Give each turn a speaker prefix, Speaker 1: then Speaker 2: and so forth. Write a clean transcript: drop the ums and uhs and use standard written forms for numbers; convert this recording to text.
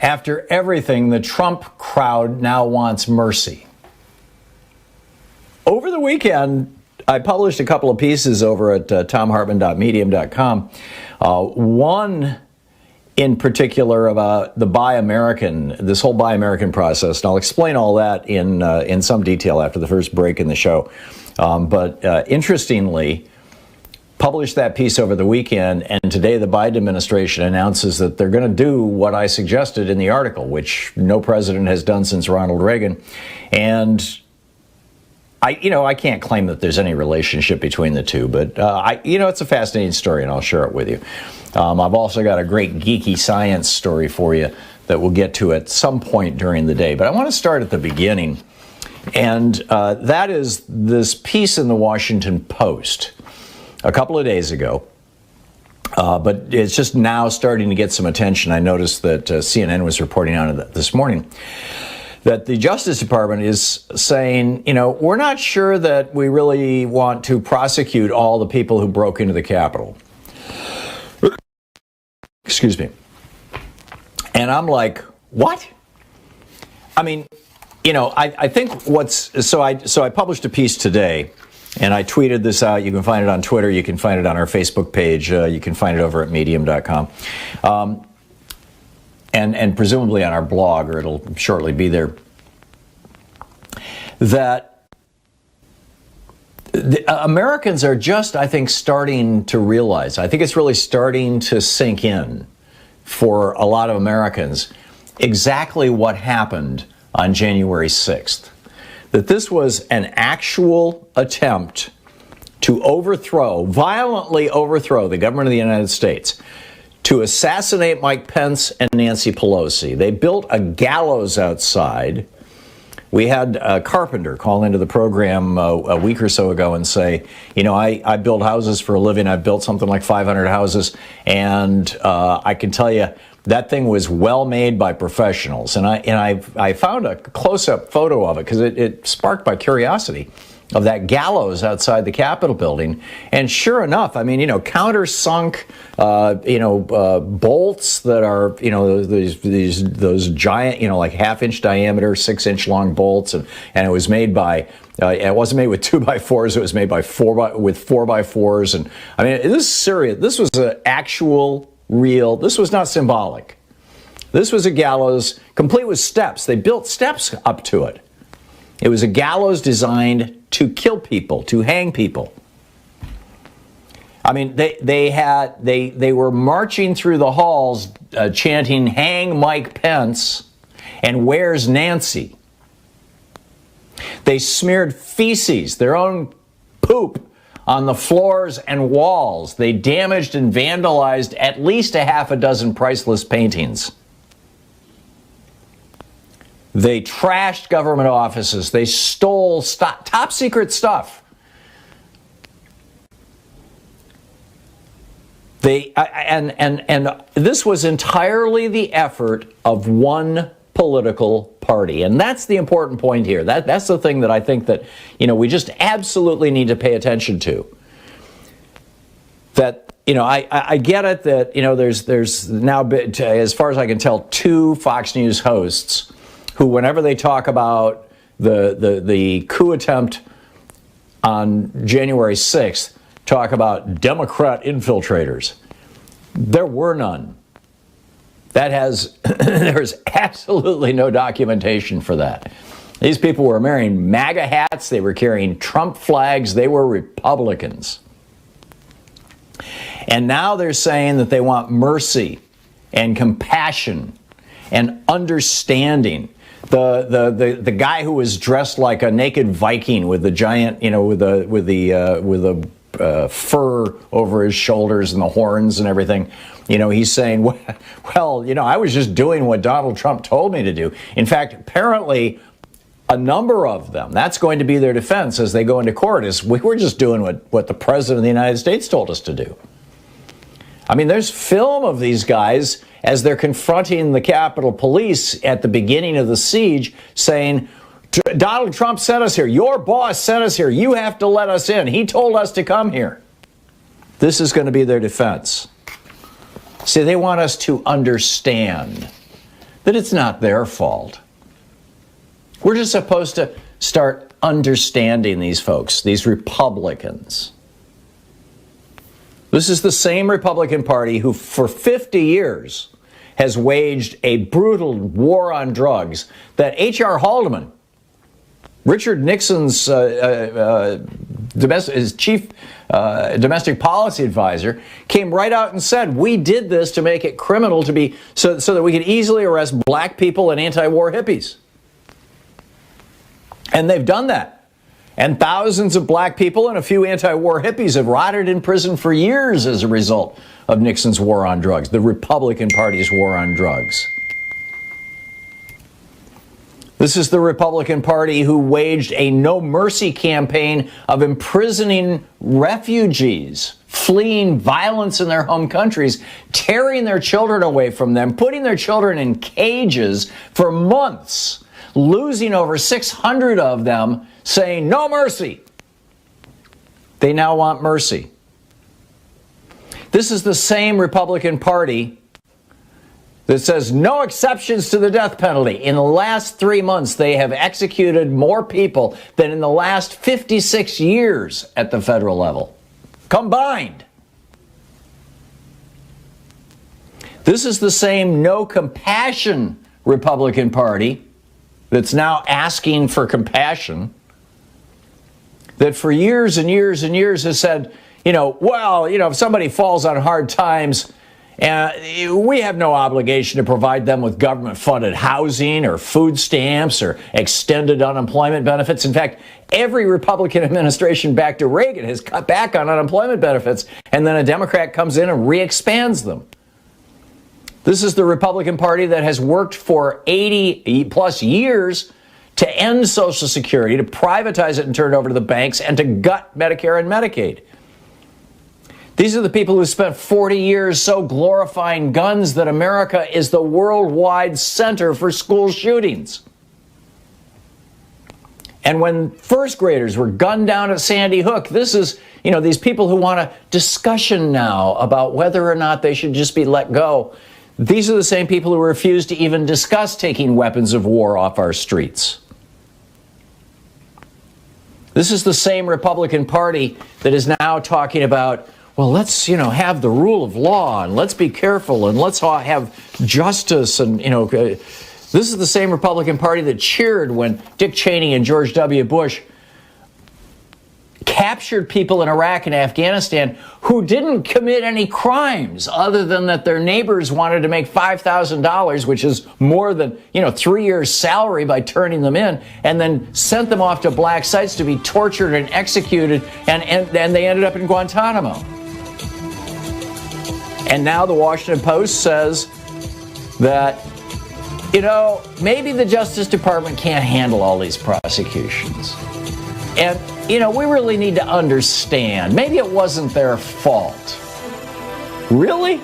Speaker 1: After everything, the Trump crowd now wants mercy. Over the weekend, I published a couple of pieces over at thomhartmann.medium.com. One in particular about the Buy American, this whole Buy American process. And I'll explain all that in some detail after the first break in the show. But interestingly, published that piece over the weekend, and today the Biden administration announces that they're going to do what I suggested in the article, which no president has done since Ronald Reagan. And I can't claim that there's any relationship between the two, but it's a fascinating story, and I'll share it with you. I've also got a great geeky science story for you that we'll get to at some point during the day. But I want to start at the beginning, and that is this piece in the Washington Post a couple of days ago, but it's just now starting to get some attention. I noticed that CNN was reporting on it this morning, that the Justice Department is saying, we're not sure that we really want to prosecute all the people who broke into the Capitol. Excuse me. And I'm like, what? I mean, I think so I published a piece today, and I tweeted this out. You can find it on Twitter. You can find it on our Facebook page. You can find it over at medium.com. And presumably on our blog, or it'll shortly be there, that Americans are just, I think, starting to realize, I think it's really starting to sink in for a lot of Americans, exactly what happened on January 6th. That this was an actual attempt to violently overthrow the government of the United States, to assassinate Mike Pence and Nancy Pelosi. They built a gallows outside. We had a carpenter call into the program a week or so ago and say, I build houses for a living. I've built something like 500 houses, and I can tell you that thing was well made by professionals. And I found a close-up photo of it because it sparked my curiosity, of that gallows outside the Capitol building. And sure enough, I mean, countersunk, bolts that are, those giant, like half-inch diameter, 6-inch long bolts. And it was made by, it wasn't made with 2x4s, it was made by 4x4s. And I mean, this is serious. This was an actual, real, this was not symbolic. This was a gallows complete with steps. They built steps up to it. It was a gallows designed to kill people, to hang people. I mean, they were marching through the halls chanting, "Hang Mike Pence," and "Where's Nancy?" They smeared feces, their own poop, on the floors and walls. They damaged and vandalized at least a half a dozen priceless paintings. They trashed government offices. They stole top secret stuff. And this was entirely the effort of one political party. And that's the important point here. That's the thing that I think that, we just absolutely need to pay attention to. That, I get it that, there's now, as far as I can tell, 2 Fox News hosts who, whenever they talk about the coup attempt on January 6th, talk about Democrat infiltrators. There were none. There's absolutely no documentation for that. These people were wearing MAGA hats. They were carrying Trump flags. They were Republicans. And now they're saying that they want mercy and compassion and understanding. The guy who was dressed like a naked Viking with the giant, with the fur over his shoulders and the horns and everything, he's saying, well, I was just doing what Donald Trump told me to do. In fact, apparently, a number of them, that's going to be their defense as they go into court, is we were just doing what the President of the United States told us to do. I mean, there's film of these guys as they're confronting the Capitol Police at the beginning of the siege saying, Donald Trump sent us here. Your boss sent us here. You have to let us in. He told us to come here. This is going to be their defense. See, they want us to understand. that it's not their fault. We're just supposed to start understanding these folks, these Republicans. This is the same Republican Party who for 50 years has waged a brutal war on drugs that H.R. Haldeman, Richard Nixon's his chief domestic policy advisor, came right out and said, we did this to make it criminal to be so that we could easily arrest black people and anti-war hippies. And they've done that. And thousands of black people and a few anti-war hippies have rotted in prison for years as a result of Nixon's war on drugs, the Republican Party's war on drugs. This is the Republican Party who waged a no mercy campaign of imprisoning refugees fleeing violence in their home countries, tearing their children away from them, putting their children in cages for months, losing over 600 of them, saying no mercy. They now want mercy. This is the same Republican Party that says no exceptions to the death penalty. In the last 3 months, they have executed more people than in the last 56 years at the federal level, combined. This is the same no compassion Republican Party that's now asking for compassion, that for years and years and years has said, if somebody falls on hard times, we have no obligation to provide them with government-funded housing or food stamps or extended unemployment benefits. In fact, every Republican administration back to Reagan has cut back on unemployment benefits, and then a Democrat comes in and re-expands them. This is the Republican Party that has worked for 80-plus years to end Social Security, to privatize it and turn it over to the banks, and to gut Medicare and Medicaid. These are the people who spent 40 years so glorifying guns that America is the worldwide center for school shootings. And when first graders were gunned down at Sandy Hook, this is, these people who want a discussion now about whether or not they should just be let go. These are the same people who refuse to even discuss taking weapons of war off our streets. This is the same Republican Party that is now talking about, well, let's, have the rule of law, and let's be careful, and let's all have justice, and, this is the same Republican Party that cheered when Dick Cheney and George W. Bush captured people in Iraq and Afghanistan who didn't commit any crimes other than that their neighbors wanted to make $5,000, which is more than, 3 years' salary, by turning them in, and then sent them off to black sites to be tortured and executed, and they ended up in Guantanamo. And now the Washington Post says that, maybe the Justice Department can't handle all these prosecutions. And, we really need to understand. Maybe it wasn't their fault. Really?